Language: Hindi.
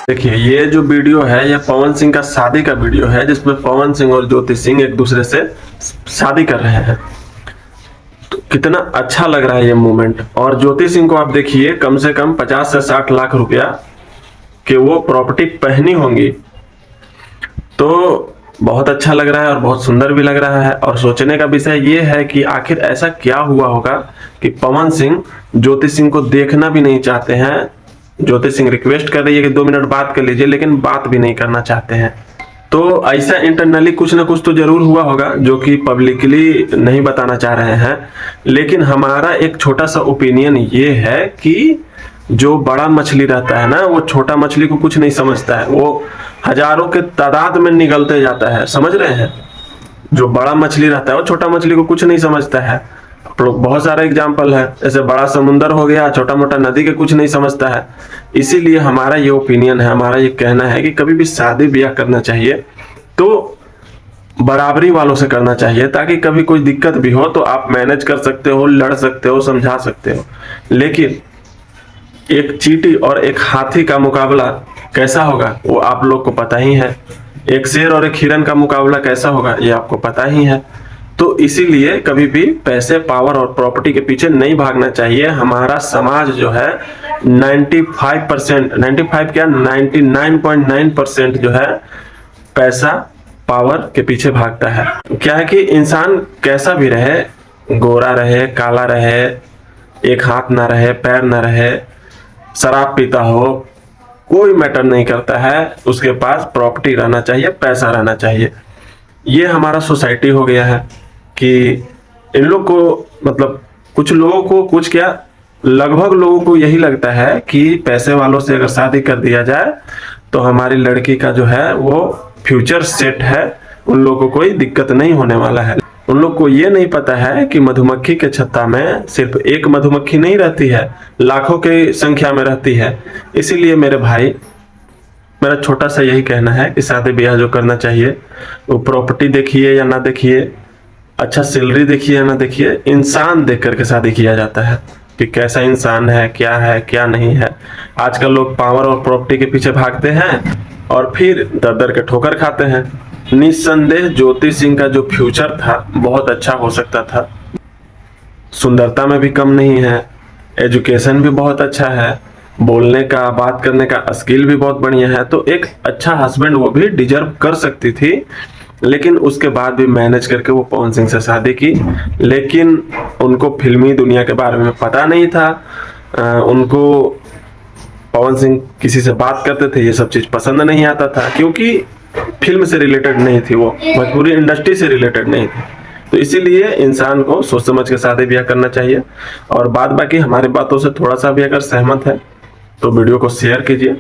देखिए, ये जो वीडियो है ये पवन सिंह का शादी का वीडियो है, जिसमें पवन सिंह और ज्योति सिंह एक दूसरे से शादी कर रहे हैं। तो कितना अच्छा लग रहा है ये मूवमेंट। और ज्योति सिंह को आप देखिए, कम से कम 50 से 60 लाख रुपया कि वो प्रॉपर्टी पहनी होंगी। तो बहुत अच्छा लग रहा है और बहुत सुंदर भी लग रहा है। और सोचने का विषय ये है कि आखिर ऐसा क्या हुआ होगा कि पवन सिंह ज्योति सिंह को देखना भी नहीं चाहते हैं। ज्योति सिंह रिक्वेस्ट कर रही है कि 2 मिनट बात कर लीजिए, लेकिन बात भी नहीं करना चाहते हैं। तो ऐसा इंटरनली कुछ ना कुछ तो जरूर हुआ होगा जो कि पब्लिकली नहीं बताना चाह रहे हैं। लेकिन हमारा एक छोटा सा ओपिनियन ये है कि जो बड़ा मछली रहता है ना, वो छोटा मछली को कुछ नहीं समझता है, वो हजारों के तादाद में निगलते जाता है। समझ रहे हैं? जो बड़ा मछली रहता है वो छोटा मछली को कुछ नहीं समझता है। बहुत सारा एग्जाम्पल है, जैसे बड़ा समुंदर हो गया, छोटा मोटा नदी के कुछ नहीं समझता है। इसीलिए हमारा ये ओपिनियन है, हमारा ये कहना है कि कभी भी शादी ब्याह करना चाहिए तो बराबरी वालों से करना चाहिए, ताकि कभी कोई दिक्कत भी हो तो आप मैनेज कर सकते हो, लड़ सकते हो, समझा सकते हो। लेकिन एक चींटी और एक हाथी का मुकाबला कैसा होगा वो आप लोग को पता ही है। एक शेर और एक हिरन का मुकाबला कैसा होगा ये आपको पता ही है। तो इसीलिए कभी भी पैसे, पावर और प्रॉपर्टी के पीछे नहीं भागना चाहिए। हमारा समाज जो है 95% 95 क्या 99.9% जो है पैसा, पावर के पीछे भागता है। क्या है कि इंसान कैसा भी रहे, गोरा रहे, काला रहे, एक हाथ ना रहे, पैर ना रहे, शराब पीता हो, कोई मैटर नहीं करता है। उसके पास प्रॉपर्टी रहना चाहिए, पैसा रहना चाहिए। ये हमारा सोसाइटी हो गया है कि इन लोग को, मतलब कुछ लोगों को, कुछ क्या लगभग लोगों को यही लगता है कि पैसे वालों से अगर शादी कर दिया जाए तो हमारी लड़की का जो है वो फ्यूचर सेट है, उन लोगों को कोई दिक्कत नहीं होने वाला है। उन लोग को ये नहीं पता है कि मधुमक्खी के छत्ता में सिर्फ एक मधुमक्खी नहीं रहती है, लाखों की संख्या में रहती है। इसीलिए मेरे भाई, मेरा छोटा सा यही कहना है कि शादी ब्याह जो करना चाहिए वो प्रॉपर्टी देखिए या ना देखिए, अच्छा सैलरी देखिए या ना देखिए, इंसान देख करके शादी किया जाता है कि कैसा इंसान है, क्या नहीं है। आजकल लोग पावर और प्रॉपर्टी के पीछे भागते हैं और फिर दर दर के ठोकर खाते हैं। निस्संदेह ज्योति सिंह का जो फ्यूचर था बहुत अच्छा हो सकता था। सुंदरता में भी कम नहीं है, एजुकेशन भी बहुत अच्छा है, बोलने का, बात करने का स्किल भी बहुत बढ़िया है। तो एक अच्छा हस्बैंड वो भी डिजर्व कर सकती थी। लेकिन उसके बाद भी मैनेज करके वो पवन सिंह से शादी की। लेकिन उनको फिल्मी दुनिया के बारे में पता नहीं था। उनको पवन सिंह किसी से बात करते थे ये सब चीज पसंद नहीं आता था, क्योंकि फिल्म से रिलेटेड नहीं थी, वो भोजपुरी इंडस्ट्री से रिलेटेड नहीं थी। तो इसीलिए इंसान को सोच समझ के शादी ब्याह करना चाहिए। और बात बाकी हमारी बातों से थोड़ा सा भी अगर सहमत है तो वीडियो को शेयर कीजिए।